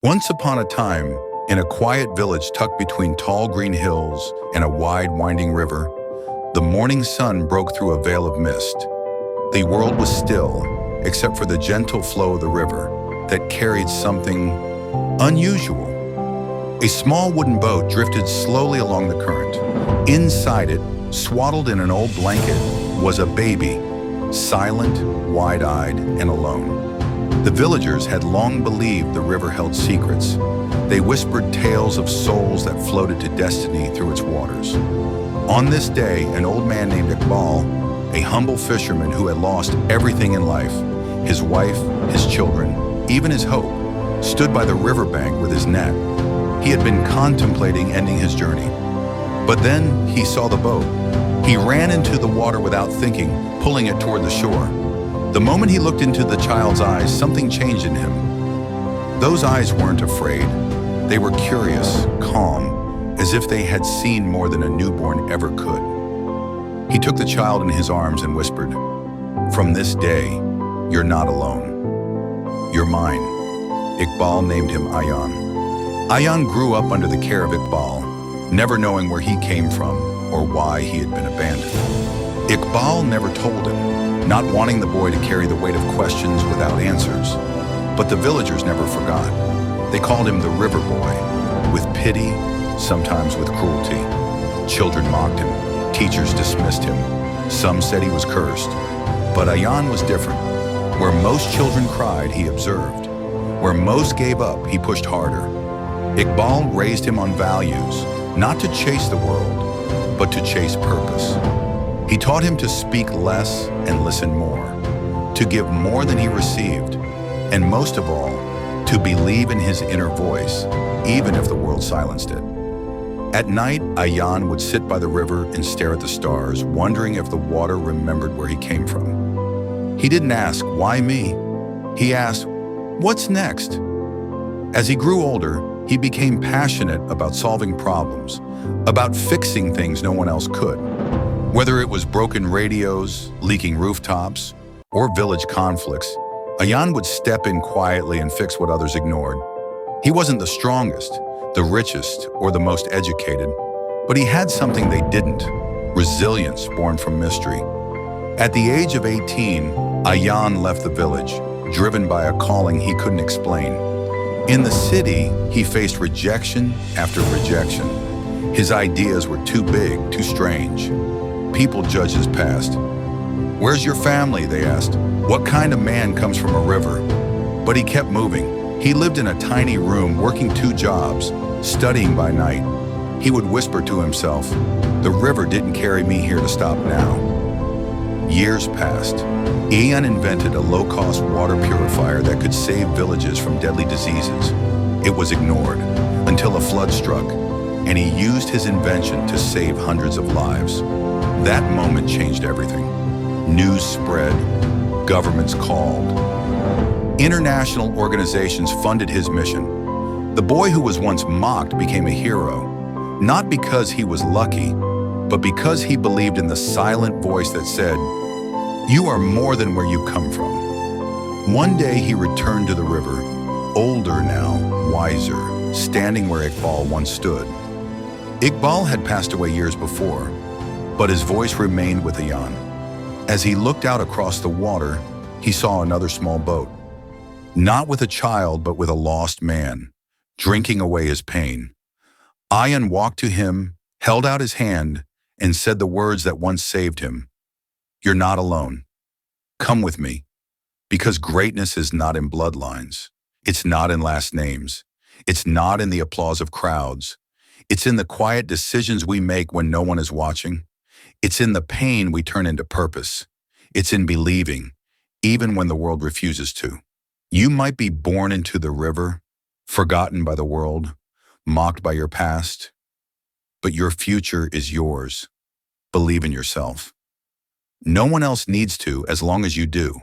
Once upon a time, in a quiet village tucked between tall green hills and a wide winding river, the morning sun broke through a veil of mist. The world was still, except for the gentle flow of the river that carried something unusual. A small wooden boat drifted slowly along the current. Inside it, swaddled in an old blanket, was a baby, silent, wide-eyed, and alone. The villagers had long believed the river held secrets. They whispered tales of souls that floated to destiny through its waters. On this day, an old man named Iqbal, a humble fisherman who had lost everything in life, his wife, his children, even his hope, stood by the riverbank with his net. He had been contemplating ending his journey. But then he saw the boat. He ran into the water without thinking, pulling it toward the shore. The moment he looked into the child's eyes, something changed in him. Those eyes weren't afraid. They were curious, calm, as if they had seen more than a newborn ever could. He took the child in his arms and whispered, "From this day, you're not alone. You're mine." Iqbal named him Ayan. Ayan grew up under the care of Iqbal, never knowing where he came from or why he had been abandoned. Iqbal never told him, not wanting the boy to carry the weight of questions without answers. But the villagers never forgot. They called him the River Boy, with pity, sometimes with cruelty. Children mocked him, teachers dismissed him. Some said he was cursed. But Ayan was different. Where most children cried, he observed. Where most gave up, he pushed harder. Iqbal raised him on values, not to chase the world, but to chase purpose. He taught him to speak less and listen more, to give more than he received, and most of all, to believe in his inner voice, even if the world silenced it. At night, Ayan would sit by the river and stare at the stars, wondering if the water remembered where he came from. He didn't ask, "Why me?" He asked, "What's next?" As he grew older, he became passionate about solving problems, about fixing things no one else could. Whether it was broken radios, leaking rooftops, or village conflicts, Ayan would step in quietly and fix what others ignored. He wasn't the strongest, the richest, or the most educated, but he had something they didn't: resilience born from mystery. At the age of 18, Ayan left the village, driven by a calling he couldn't explain. In the city, he faced rejection after rejection. His ideas were too big, too strange. People judged his past. "Where's your family?" they asked. "What kind of man comes from a river?" But he kept moving. He lived in a tiny room, working 2 jobs, studying by night. He would whisper to himself, "The river didn't carry me here to stop now." Years passed. Ayan invented a low-cost water purifier that could save villages from deadly diseases. It was ignored until a flood struck, and he used his invention to save hundreds of lives. That moment changed everything. News spread, governments called. International organizations funded his mission. The boy who was once mocked became a hero, not because he was lucky, but because he believed in the silent voice that said, "You are more than where you come from." One day he returned to the river, older now, wiser, standing where Iqbal once stood. Iqbal had passed away years before, but his voice remained with Ayan. As he looked out across the water, he saw another small boat. Not with a child, but with a lost man, drinking away his pain. Ayan walked to him, held out his hand, and said the words that once saved him. "You're not alone. Come with me." Because greatness is not in bloodlines. It's not in last names. It's not in the applause of crowds. It's in the quiet decisions we make when no one is watching. It's in the pain we turn into purpose. It's in believing, even when the world refuses to. You might be born into the river, forgotten by the world, mocked by your past, but your future is yours. Believe in yourself. No one else needs to, as long as you do.